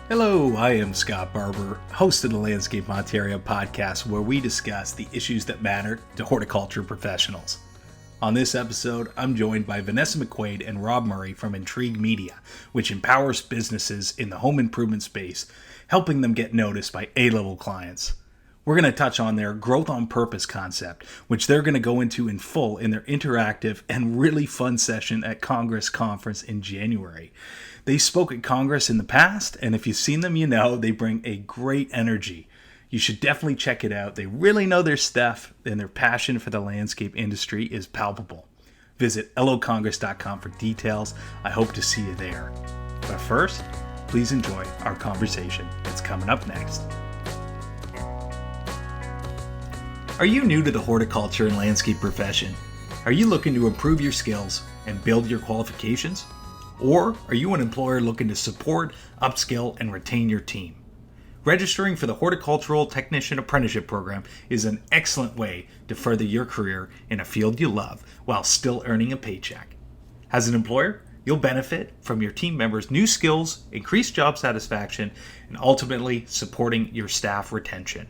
Hello, I am Scott Barber, host of the Landscape Ontario podcast, where we discuss the issues that matter to horticulture professionals. On this episode, I'm joined by Vanessa McQuade and Rob Murray from Intrigue Media, which empowers businesses in the home improvement space, helping them get noticed by A-level clients. We're going to touch on their growth on purpose concept, which they're going to go into in full in their interactive and really fun session at Congress Conference in January. They spoke at Congress in the past, and if you've seen them, you know they bring a great energy. You should definitely check it out. They really know their stuff, and their passion for the landscape industry is palpable. Visit locongress.com for details. I hope to see you there. But first, please enjoy our conversation. It's coming up next. Are you new to the horticulture and landscape profession? Are you looking to improve your skills and build your qualifications? Or are you an employer looking to support, upskill, and retain your team? Registering for the Horticultural Technician Apprenticeship Program is an excellent way to further your career in a field you love while still earning a paycheck. As an employer, you'll benefit from your team members' new skills, increased job satisfaction, and ultimately supporting your staff retention.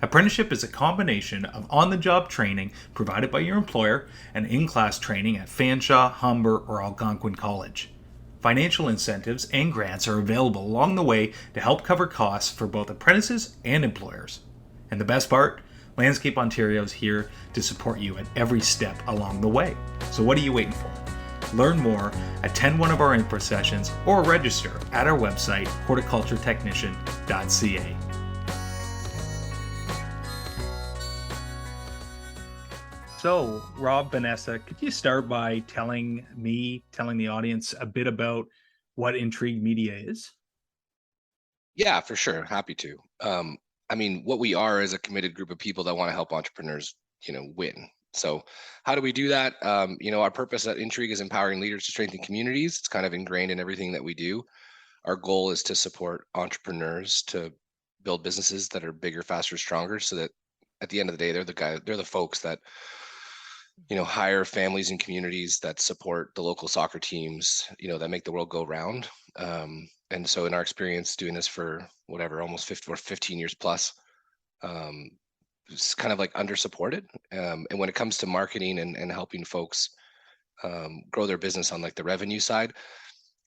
Apprenticeship is a combination of on-the-job training provided by your employer and in-class training at Fanshawe, Humber, or Algonquin College. Financial incentives and grants are available along the way to help cover costs for both apprentices and employers. And the best part? Landscape Ontario is here to support you at every step along the way. So what are you waiting for? Learn more, attend one of our info sessions, or register at our website, horticulturetechnician.ca. So, Rob, Vanessa, could you start by telling the audience a bit about what Intrigue Media is? Yeah, for sure. Happy to. What we are is a committed group of people that want to help entrepreneurs, win. So how do we do that? Our purpose at Intrigue is empowering leaders to strengthen communities. It's kind of ingrained in everything that we do. Our goal is to support entrepreneurs to build businesses that are bigger, faster, stronger, so that at the end of the day, they're the folks that hire families and communities that support the local soccer teams, that make the world go round. And so in our experience doing this for almost 15 years plus, it's kind of like under supported. And when it comes to marketing and helping folks grow their business on like the revenue side,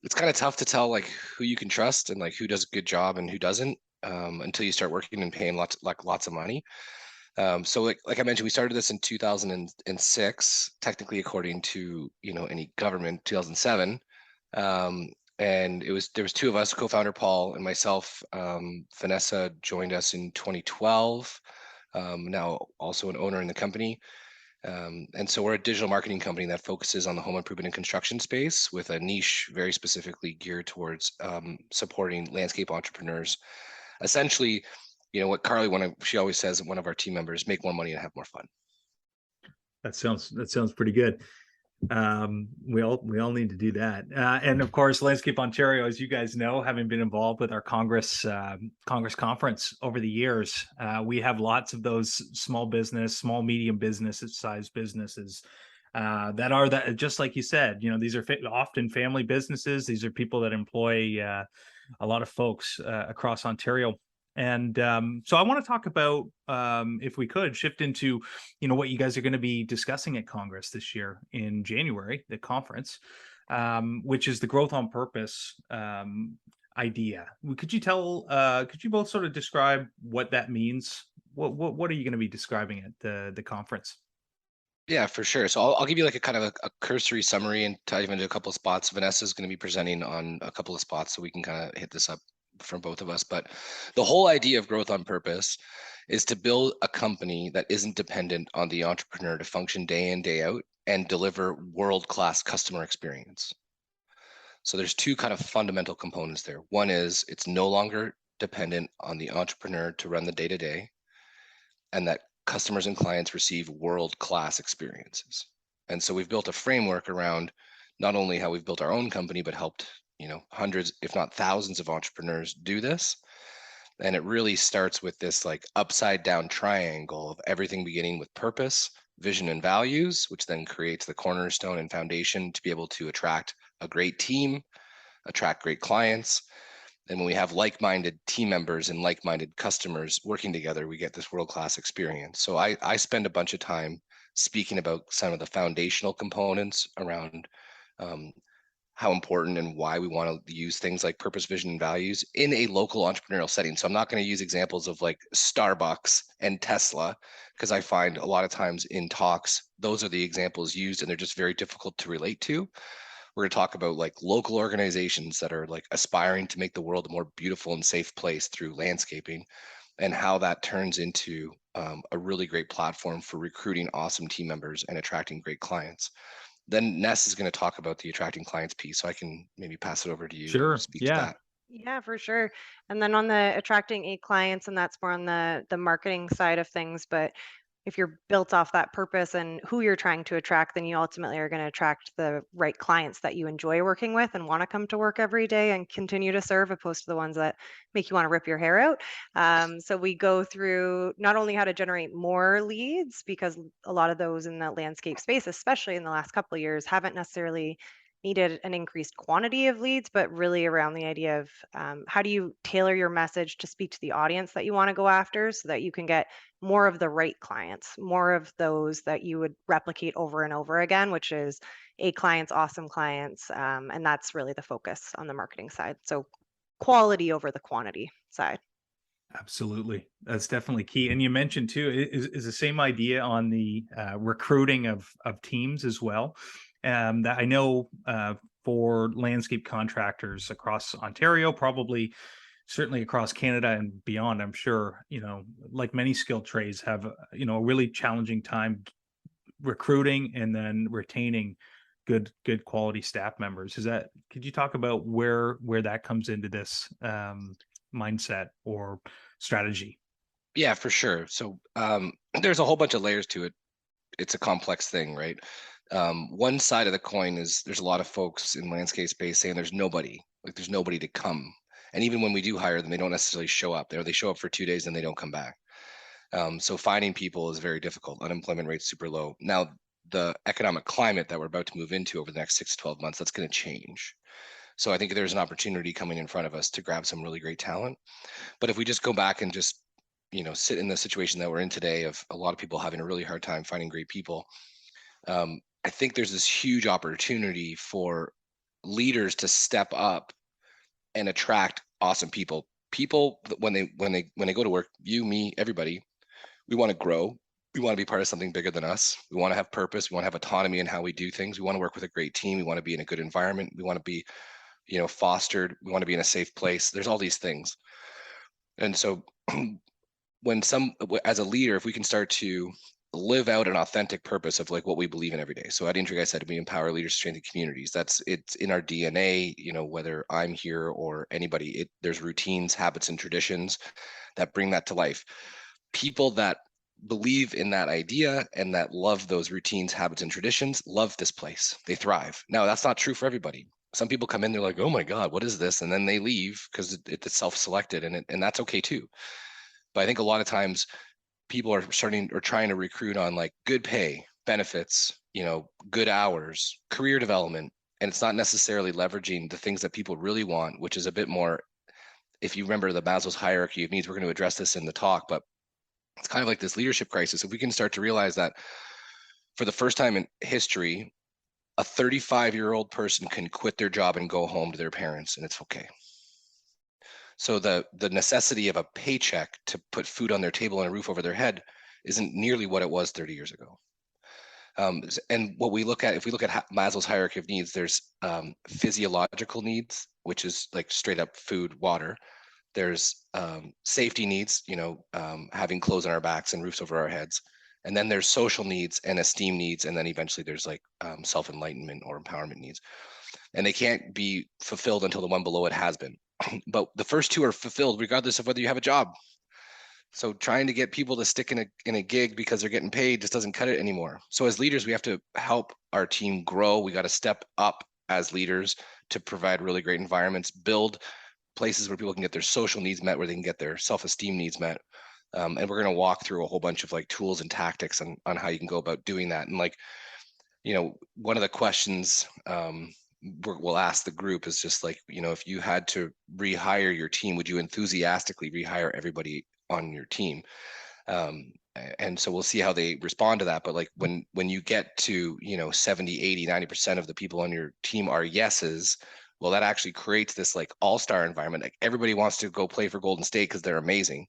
it's kind of tough to tell like who you can trust and like who does a good job and who doesn't, until you start working and paying lots of money. So like I mentioned, we started this in 2006, technically according to any government, 2007. And there was two of us, co-founder Paul and myself. Vanessa joined us in 2012. Now also an owner in the company. And so we're a digital marketing company that focuses on the home improvement and construction space with a niche very specifically geared towards supporting landscape entrepreneurs. Essentially, what she always says, one of our team members, make more money and have more fun. That sounds pretty good. We all need to do that. And of course, Landscape Ontario, as you guys know, having been involved with our Congress conference over the years, we have lots of those small medium business size businesses that are that, just like you said, these are often family businesses. These are people that employ a lot of folks across Ontario. And so I want to talk about, if we could, shift into, what you guys are going to be discussing at Congress this year in January, the conference, which is the growth on purpose idea. Could you both sort of describe what that means? What are you going to be describing at the conference? Yeah, for sure. So I'll give you like a kind of a cursory summary and dive into a couple of spots. Vanessa's going to be presenting on a couple of spots, so we can kind of hit this up from both of us. But the whole idea of growth on purpose is to build a company that isn't dependent on the entrepreneur to function day in, day out and deliver world-class customer experience. So there's two kind of fundamental components there. One is it's no longer dependent on the entrepreneur to run the day-to-day, and that customers and clients receive world-class experiences. And so we've built a framework around not only how we've built our own company, but helped hundreds, if not thousands of entrepreneurs do this. And it really starts with this like upside down triangle of everything beginning with purpose, vision, and values, which then creates the cornerstone and foundation to be able to attract a great team, attract great clients, And when we have like-minded team members and like-minded customers working together, we get this world-class experience. So I spend a bunch of time speaking about some of the foundational components around um, how important and why we want to use things like purpose, vision, and values in a local entrepreneurial setting. So I'm not going to use examples of like Starbucks and Tesla, because I find a lot of times in talks, those are the examples used and they're just very difficult to relate to. We're going to talk about like local organizations that are like aspiring to make the world a more beautiful and safe place through landscaping, and how that turns into a really great platform for recruiting awesome team members and attracting great clients. Then Ness is going to talk about the attracting clients piece, so I can maybe pass it over to you to Sure. speak to Yeah. that. Yeah, for sure. And then on the attracting A clients, and that's more on the marketing side of things. But if you're built off that purpose and who you're trying to attract, then you ultimately are going to attract the right clients that you enjoy working with and want to come to work every day and continue to serve, opposed to the ones that make you want to rip your hair out. So we go through not only how to generate more leads, because a lot of those in the landscape space, especially in the last couple of years, haven't necessarily needed an increased quantity of leads, but really around the idea of how do you tailor your message to speak to the audience that you want to go after so that you can get more of the right clients, more of those that you would replicate over and over again, which is A clients, awesome clients. And that's really the focus on the marketing side. So quality over the quantity side. Absolutely. That's definitely key. And you mentioned too, is the same idea on the recruiting of teams as well. That I know for landscape contractors across Ontario, probably certainly across Canada and beyond, I'm sure, like many skilled trades have, a really challenging time recruiting and then retaining good quality staff members. Could you talk about where that comes into this mindset or strategy? Yeah, for sure. So there's a whole bunch of layers to it. It's a complex thing, right? One side of the coin is there's a lot of folks in landscape space saying there's nobody to come. And even when we do hire them, they don't necessarily show up. They show up for 2 days and they don't come back. So finding people is very difficult. Unemployment rate's super low. Now, the economic climate that we're about to move into over the next 6 to 12 months, that's going to change. So I think there's an opportunity coming in front of us to grab some really great talent. But if we just go back and just sit in the situation that we're in today of a lot of people having a really hard time finding great people, I think there's this huge opportunity for leaders to step up and attract awesome people. People when they go to work, you, me, everybody, we want to grow. We want to be part of something bigger than us. We want to have purpose. We want to have autonomy in how we do things. We want to work with a great team. We want to be in a good environment. We want to be, fostered. We want to be in a safe place. There's all these things. And so as a leader, if we can start to live out an authentic purpose of like what we believe in every day. So at Intrigue, I said we empower leaders to strengthen communities. It's in our DNA, whether I'm here or anybody, there's routines, habits, and traditions that bring that to life. People that believe in that idea and that love those routines, habits, and traditions love this place. They thrive. Now, that's not true for everybody. Some people come in, they're like, oh my God, what is this? And then they leave because it's self-selected, and that's okay too. But I think a lot of times people are starting or trying to recruit on like good pay, benefits, good hours, career development. And it's not necessarily leveraging the things that people really want, which is a bit more, if you remember the Maslow's hierarchy of needs, we're going to address this in the talk, but it's kind of like this leadership crisis. If we can start to realize that for the first time in history, a 35-year-old person can quit their job and go home to their parents, and it's okay. So the necessity of a paycheck to put food on their table and a roof over their head isn't nearly what it was 30 years ago. And what we look at, if we look at Maslow's hierarchy of needs, there's physiological needs, which is like straight up food, water. There's safety needs, having clothes on our backs and roofs over our heads. And then there's social needs and esteem needs. And then eventually there's like self-enlightenment or empowerment needs. And they can't be fulfilled until the one below it has been. But the first two are fulfilled regardless of whether you have a job. So trying to get people to stick in a gig because they're getting paid just doesn't cut it anymore. So as leaders, we have to help our team grow. We got to step up as leaders to provide really great environments, build places where people can get their social needs met, where they can get their self-esteem needs met. And we're going to walk through a whole bunch of like tools and tactics on how you can go about doing that. And like, one of the questions we'll ask the group is just like, if you had to rehire your team, would you enthusiastically rehire everybody on your team? And so we'll see how they respond to that. But like when you get to 70, 80, 90% of the people on your team are yeses, well, that actually creates this like all-star environment. Like everybody wants to go play for Golden State because they're amazing.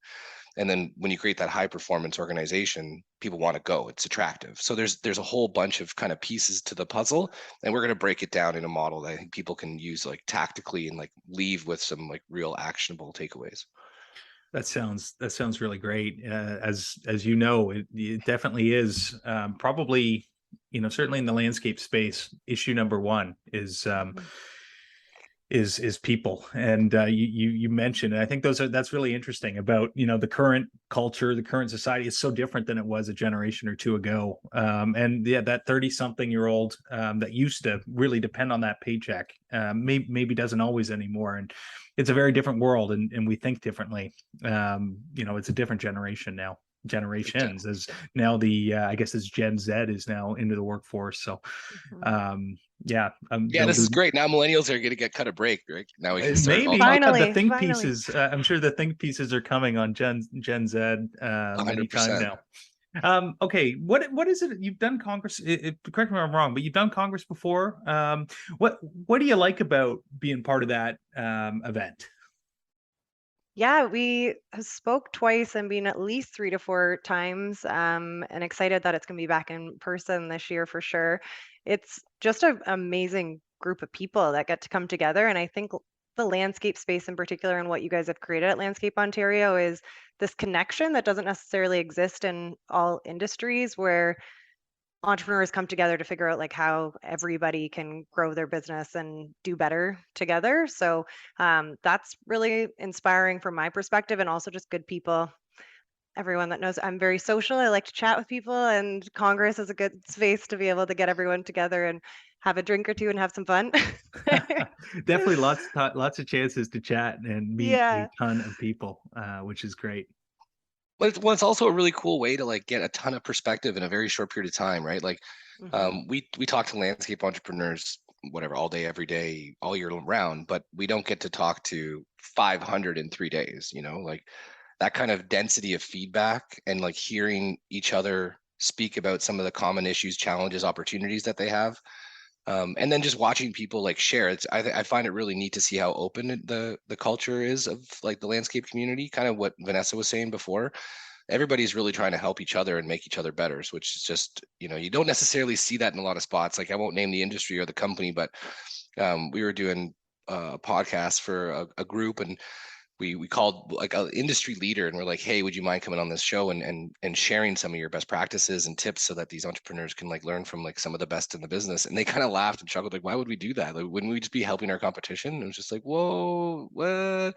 And then when you create that high performance organization, people want to go. It's attractive. So there's a whole bunch of kind of pieces to the puzzle, and we're going to break it down in a model that I think people can use like tactically and like leave with some like real actionable takeaways. That sounds really great. As you know, it definitely is probably, certainly in the landscape space, issue number one is people. And you mentioned, and I think that's really interesting about the current culture, the current society is so different than it was a generation or two ago. And yeah, that 30-something-year-old that used to really depend on that paycheck maybe doesn't always anymore. And it's a very different world, and we think differently. It's a different generation now. Generations, as now I guess as Gen Z is now into the workforce. So yeah, this is great. Now millennials are going to get cut a break, right? Now we can start maybe finally, the think pieces. I'm sure the think pieces are coming on Gen Z 100%. anytime now. Okay, what is it you've done Congress? Correct me if I'm wrong, but you've done Congress before. What do you like about being part of that event? Yeah, we have spoke twice and been at least 3 to 4 times, and excited that it's going to be back in person this year for sure. It's just an amazing group of people that get to come together, and I think the landscape space in particular and what you guys have created at Landscape Ontario is this connection that doesn't necessarily exist in all industries, where entrepreneurs come together to figure out like how everybody can grow their business and do better together. So that's really inspiring from my perspective, and also just good people. Everyone that knows I'm very social. I like to chat with people, and Congress is a good space to be able to get everyone together and have a drink or two and have some fun. Definitely lots of chances to chat and meet Yeah. a ton of people, which is great. But it's also a really cool way to like get a ton of perspective in a very short period of time, right? Like we talk to landscape entrepreneurs, whatever, all day, every day, all year round, but we don't get to talk to 500 in 3 days, like that kind of density of feedback and like hearing each other speak about some of the common issues, challenges, opportunities that they have. And then just watching people like share, I find it really neat to see how open the culture is of like the landscape community, kind of what Vanessa was saying before. Everybody's really trying to help each other and make each other better. So which is just, you don't necessarily see that in a lot of spots. Like I won't name the industry or the company, but we were doing a podcast for a group, and we called like an industry leader, and we're like, hey, would you mind coming on this show and sharing some of your best practices and tips so that these entrepreneurs can like learn from like some of the best in the business? And they kind of laughed and chuckled, like, why would we do that? Like, wouldn't we just be helping our competition? And it was just like, whoa, what?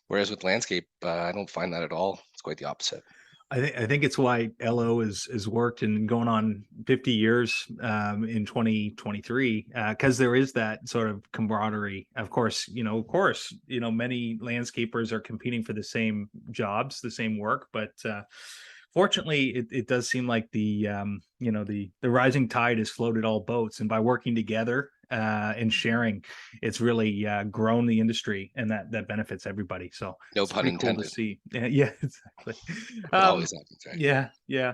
Whereas with landscape, I don't find that at all. It's quite the opposite. I think it's why LO is worked and going on 50 years in 2023, because there is that sort of camaraderie. Of course, many landscapers are competing for the same jobs, the same work, but fortunately, it does seem like the rising tide has floated all boats, and by working together and sharing, it's really grown the industry, and that benefits everybody. So No it's pun pretty cool to intended. see. Yeah, exactly. It always happens, right? Yeah.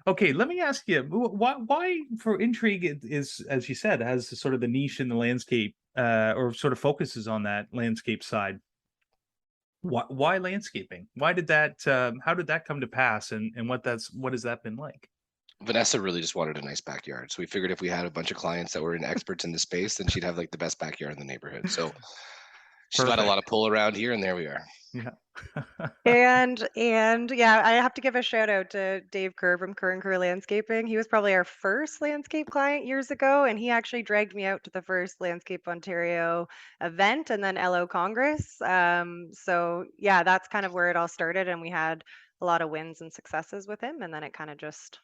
Okay, let me ask you, why for Intrigue is, as you said, has sort of the niche in the landscape, or sort of focuses on that landscape side. Why landscaping? Why did that? How did that come to pass? And what has that been like? Vanessa really just wanted a nice backyard. So we figured if we had a bunch of clients that were experts in the space, then she'd have like the best backyard in the neighborhood. So she's got a lot of pull around here, and there we are. Yeah. And yeah, I have to give a shout out to Dave Kerr from Kerr and Kerr Landscaping. He was probably our first landscape client years ago, and he actually dragged me out to the first Landscape Ontario event and then LO Congress. So yeah, that's kind of where it all started, and we had a lot of wins and successes with him, and then it kind of just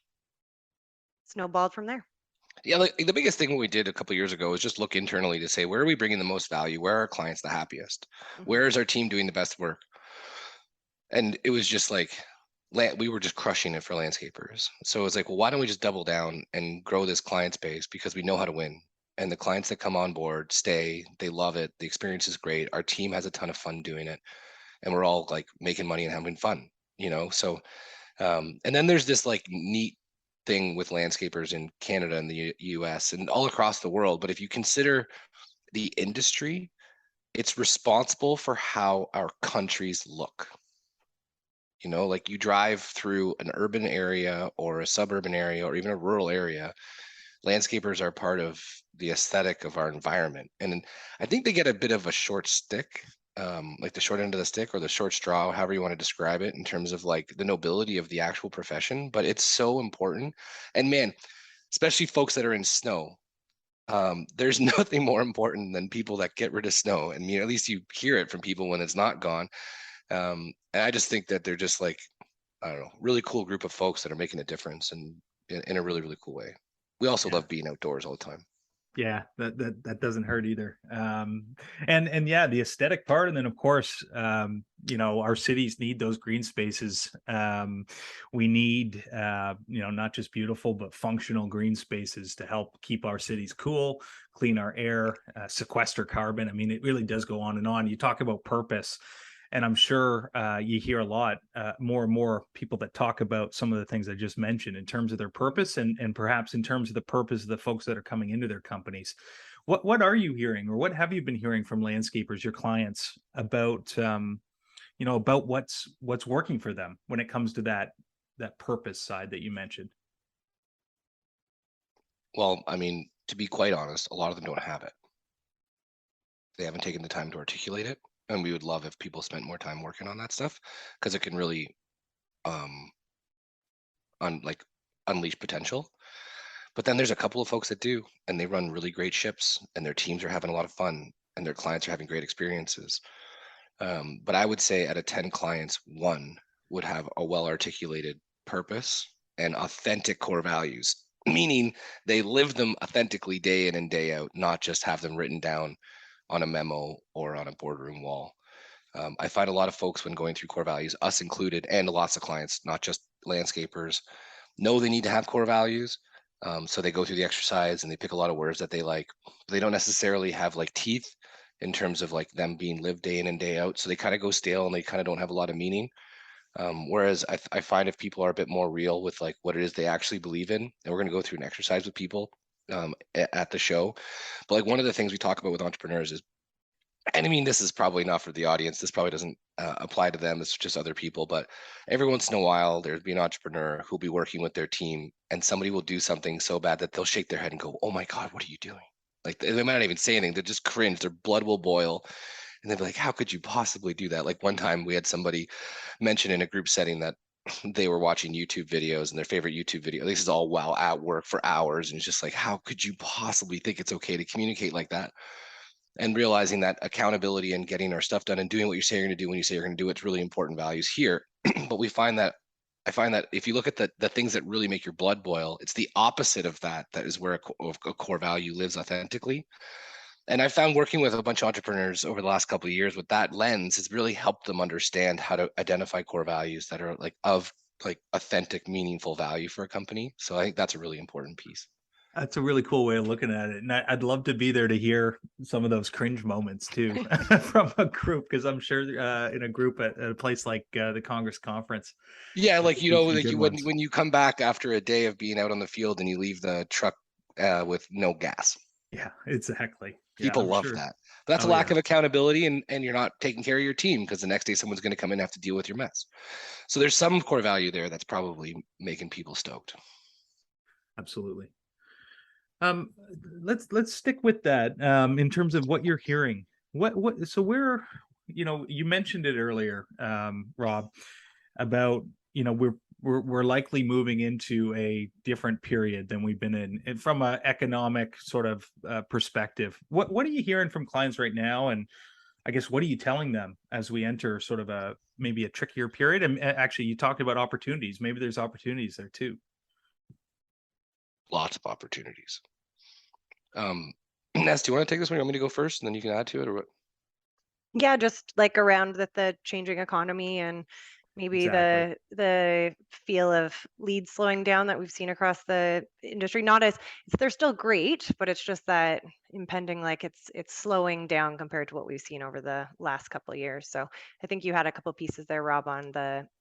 snowballed from there. Yeah, like the biggest thing we did a couple of years ago was just look internally to say, where are we bringing the most value? Where are our clients the happiest? Where is our team doing the best work? And it was just like, we were just crushing it for landscapers. So it was like, well, why don't we just double down and grow this client space, because we know how to win. And the clients that come on board stay, they love it. The experience is great. Our team has a ton of fun doing it. And we're all like making money and having fun, So, and then there's this like neat thing with landscapers in Canada and the US and all across the world. But if you consider the industry, it's responsible for how our countries look. Like you drive through an urban area or a suburban area or even a rural area, landscapers are part of the aesthetic of our environment. And I think they get a bit of a short stick, like the short end of the stick or the short straw, however you want to describe it, in terms of like the nobility of the actual profession. But it's so important. And man, especially folks that are in snow, there's nothing more important than people that get rid of snow. And at least you hear it from people when it's not gone. And I just think that they're just like, I don't know, really cool group of folks that are making a difference and in a really, really cool way. We also love being outdoors all the time. Yeah, that doesn't hurt either. And yeah, the aesthetic part, and then of course, our cities need those green spaces. We need, not just beautiful but functional green spaces to help keep our cities cool, clean our air, sequester carbon. I mean, it really does go on and on. You talk about purpose. And I'm sure you hear a lot more and more people that talk about some of the things I just mentioned in terms of their purpose and perhaps in terms of the purpose of the folks that are coming into their companies. What are you hearing, or what have you been hearing from landscapers, your clients, about about what's working for them when it comes to that purpose side that you mentioned? Well, I mean, to be quite honest, a lot of them don't have it. They haven't taken the time to articulate it. And we would love if people spent more time working on that stuff because it can really um unleash potential. But then there's a couple of folks that do, and they run really great ships, and their teams are having a lot of fun, and their clients are having great experiences. But I would say out of 10 clients, one would have a well articulated purpose and authentic core values, meaning they live them authentically day in and day out, not just have them written down on a memo or on a boardroom wall. I find a lot of folks when going through core values, us included, and lots of clients, not just landscapers, know they need to have core values. So they go through the exercise and they pick a lot of words that they like. They don't necessarily have like teeth in terms of like them being lived day in and day out. So they kind of go stale and they kind of don't have a lot of meaning. Whereas I find if people are a bit more real with like what it is they actually believe in, and we're going to go through an exercise with people at the show. But like one of the things we talk about with entrepreneurs is, and I mean, this is probably not for the audience. This probably doesn't apply to them. It's just other people. But every once in a while, there'd be an entrepreneur who'll be working with their team, and somebody will do something so bad that they'll shake their head and go, "Oh my God, what are you doing?" Like they might not even say anything. They'll just cringe. Their blood will boil, and they'll be like, "How could you possibly do that?" Like one time, we had somebody mention in a group setting that they were watching YouTube videos, and their favorite YouTube video. This is all while at work for hours, and it's just like, how could you possibly think it's okay to communicate like that? And realizing that accountability and getting our stuff done and doing what you say you're going to do when you say you're going to do it's really important values here. But I find that if you look at the things that really make your blood boil, it's the opposite of that. That is where a core value lives authentically. And I found working with a bunch of entrepreneurs over the last couple of years with that lens has really helped them understand how to identify core values that are like of like authentic, meaningful value for a company. So I think that's a really important piece. That's a really cool way of looking at it. And I'd love to be there to hear some of those cringe moments too from a group, because I'm sure in a group at a place like the Congress Conference. Yeah, like like ones. when you come back after a day of being out on the field and you leave the truck with no gas. Yeah, exactly. Yeah, People I'm love sure. that. But that's a lack of accountability, and you're not taking care of your team because the next day someone's going to come in and have to deal with your mess. So there's some core value there that's probably making people stoked. Absolutely. Let's stick with that in terms of what you're hearing. So where, you mentioned it earlier, Rob, about we're likely moving into a different period than we've been in, and from an economic sort of perspective. What are you hearing from clients right now, and I guess what are you telling them as we enter sort of maybe a trickier period? And actually, you talked about opportunities. Maybe there's opportunities there too. Lots of opportunities. Ness, do you want to take this one? You want me to go first, and then you can add to it, or what? Yeah, just like around the changing economy and Maybe Exactly. the feel of leads slowing down that we've seen across the industry, not as they're still great, but it's just that impending, like it's slowing down compared to what we've seen over the last couple of years. So I think you had a couple pieces there, Rob, on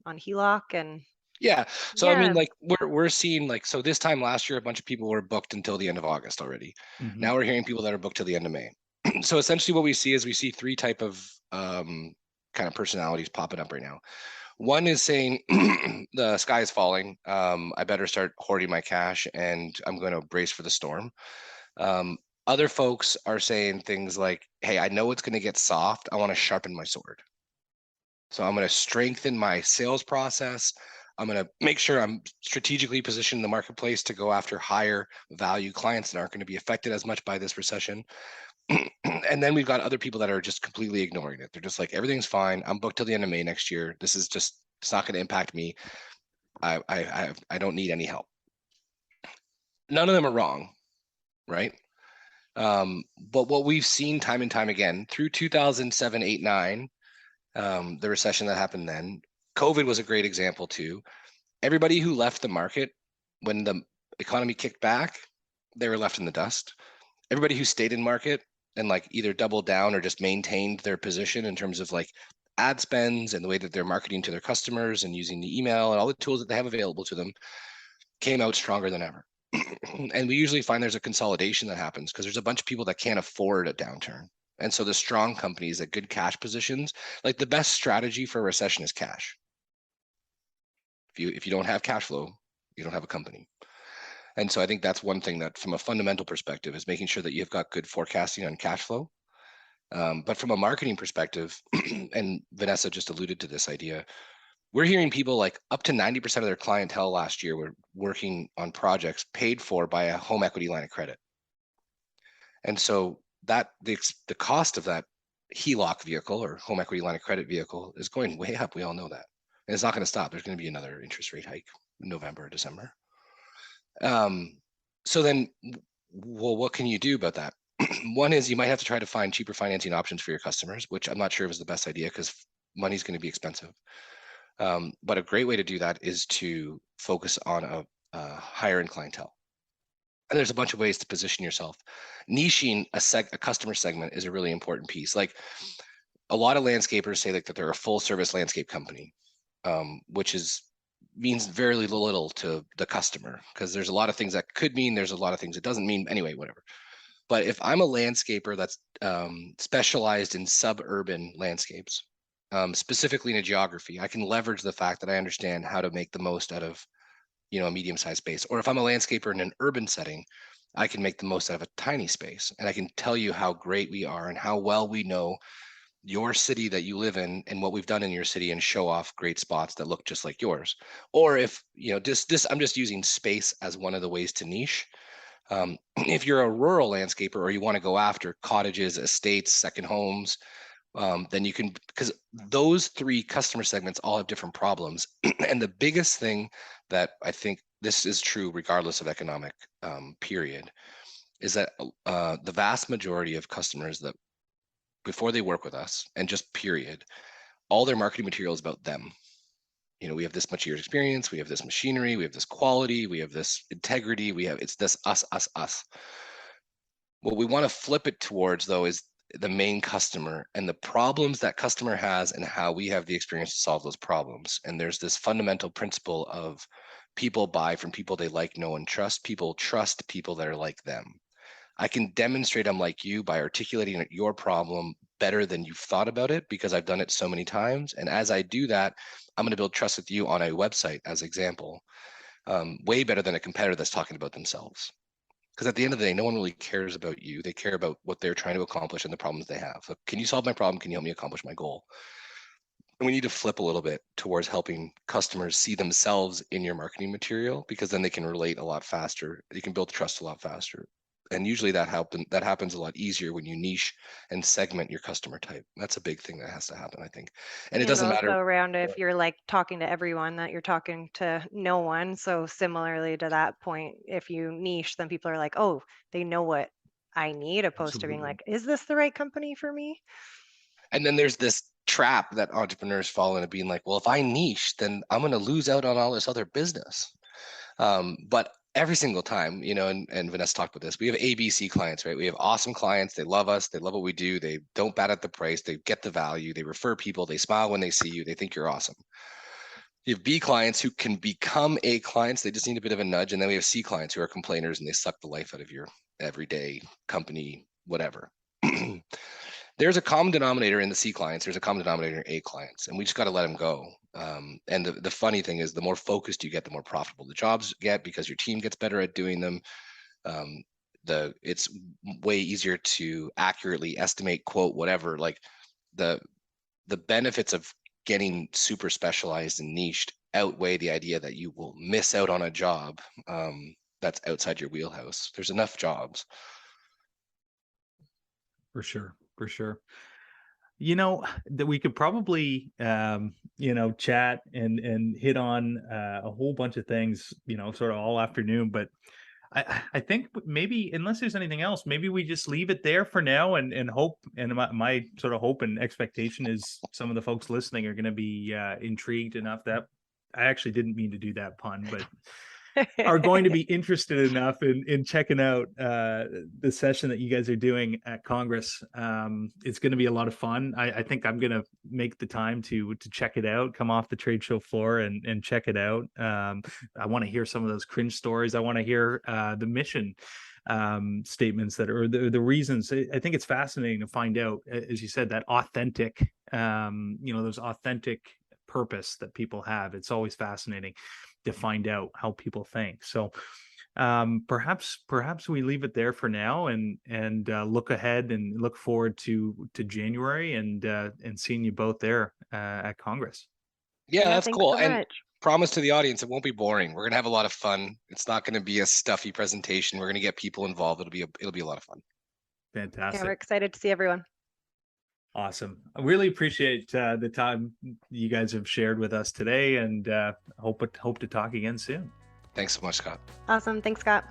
HELOC and Yeah. So I mean, yeah. like we're seeing like, so this time last year, a bunch of people were booked until the end of August already. Mhm. Now we're hearing people that are booked till the end of May. So essentially what we see is we see three type of kind of personalities popping up right now. One is saying the sky is falling. I better start hoarding my cash and I'm going to brace for the storm. Um, Other folks are saying things like, hey, I know it's going to get soft. I want to sharpen my sword. So I'm going to strengthen my sales process. I'm going to make sure I'm strategically positioned in the marketplace to go after higher value clients that aren't going to be affected as much by this recession. And then we've got other people that are just completely ignoring it. They're just like, everything's fine. I'm booked till the end of May next year. This is just, it's not going to impact me. I don't need any help. None of them are wrong, right? But what we've seen time and time again through 2007, 8, 9, the recession that happened then, COVID was a great example too. Everybody who left the market when the economy kicked back, they were left in the dust. Everybody who stayed in market and like either doubled down or just maintained their position in terms of like ad spends and the way that they're marketing to their customers and using the email and all the tools that they have available to them came out stronger than ever. And we usually find there's a consolidation that happens because there's a bunch of people that can't afford a downturn. And so the strong companies at good cash positions, like the best strategy for a recession is cash. If you don't have cash flow, you don't have a company. And so I think that's one thing that from a fundamental perspective is making sure that you've got good forecasting on cash flow. But from a marketing perspective, and Vanessa just alluded to this idea, we're hearing people like up to 90% of their clientele last year were working on projects paid for by a home equity line of credit. And so that the cost of that HELOC vehicle or home equity line of credit vehicle is going way up. We all know that. And it's not going to stop. There's going to be another interest rate hike in November, December. So then, well, what can you do about that? One is you might have to try to find cheaper financing options for your customers, which I'm not sure is the best idea because money's going to be expensive. But a great way to do that is to focus on a higher end clientele. And there's a bunch of ways to position yourself. Niching a customer segment is a really important piece. Like a lot of landscapers say like that they're a full service landscape company, which means very little to the customer because there's a lot of things that could mean, there's a lot of things it doesn't mean. Anyway, whatever. But if I'm a landscaper that's specialized in suburban landscapes, specifically in a geography, I can leverage the fact that I understand how to make the most out of a medium-sized space. Or if I'm a landscaper in an urban setting, I can make the most out of a tiny space. And I can tell you how great we are and how well we know your city that you live in and what we've done in your city and show off great spots that look just like yours. Or if, I'm just using space as one of the ways to niche. If you're a rural landscaper or you want to go after cottages, estates, second homes, then you can, because those three customer segments all have different problems. And the biggest thing that I think this is true regardless of economic period is that the vast majority of customers that before they work with us and just period, all their marketing material is about them. We have this much years experience, we have this machinery, we have this quality, we have this integrity, it's this us. What we want to flip it towards though is the main customer and the problems that customer has and how we have the experience to solve those problems. And there's this fundamental principle of people buy from people they like, know, and trust. People trust people that are like them. I can demonstrate I'm like you by articulating your problem better than you've thought about it because I've done it so many times. And as I do that, I'm going to build trust with you on a website as example, way better than a competitor that's talking about themselves. Because at the end of the day, no one really cares about you. They care about what they're trying to accomplish and the problems they have. So can you solve my problem? Can you help me accomplish my goal? And we need to flip a little bit towards helping customers see themselves in your marketing material because then they can relate a lot faster. They can build trust a lot faster. And usually that happens a lot easier when you niche and segment your customer type. That's a big thing that has to happen, I think. And it And doesn't also matter. around if you're like talking to everyone, that you're talking to no one. So similarly to that point, if you niche, then people are like, oh, they know what I need, opposed to being Absolutely. like, is this the right company for me? And then there's this trap that entrepreneurs fall into, being like, well, if I niche, then I'm going to lose out on all this other business. But every single time, and Vanessa talked about this, we have ABC clients, right? We have awesome clients. They love us. They love what we do. They don't bat at the price. They get the value. They refer people. They smile when they see you. They think you're awesome. You have B clients who can become A clients. They just need a bit of a nudge. And then we have C clients who are complainers and they suck the life out of your everyday company, whatever. There's a common denominator in the C clients. There's a common denominator in A clients, and we just got to let them go. And the funny thing is, the more focused you get, the more profitable the jobs get, because your team gets better at doing them. It's way easier to accurately estimate, quote, whatever. Like the benefits of getting super specialized and niched outweigh the idea that you will miss out on a job that's outside your wheelhouse. There's enough jobs. For sure. That we could probably, chat and hit on a whole bunch of things, sort of all afternoon. But I think maybe, unless there's anything else, maybe we just leave it there for now and hope. And my sort of hope and expectation is some of the folks listening are going to be intrigued enough that I actually didn't mean to do that pun, but are going to be interested enough in checking out the session that you guys are doing at Congress. It's going to be a lot of fun. I think I'm going to make the time to check it out, come off the trade show floor and check it out. I want to hear some of those cringe stories. I want to hear the mission statements that are the reasons. I think it's fascinating to find out, as you said, that authentic, those authentic purpose that people have. It's always fascinating to find out how people think. So perhaps we leave it there for now and look ahead and look forward to January and seeing you both there at Congress. Yeah, that's cool. So and promise to the audience, it won't be boring. We're gonna have a lot of fun. It's not going to be a stuffy presentation. We're going to get people involved. It'll be a lot of fun. Fantastic. Yeah, we're excited to see everyone. Awesome. I really appreciate the time you guys have shared with us today, and hope to talk again soon. Thanks so much, Scott. Awesome. Thanks, Scott.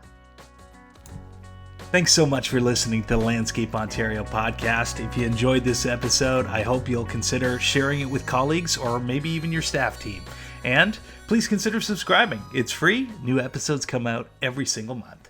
Thanks so much for listening to the Landscape Ontario podcast. If you enjoyed this episode, I hope you'll consider sharing it with colleagues or maybe even your staff team. And please consider subscribing. It's free. New episodes come out every single month.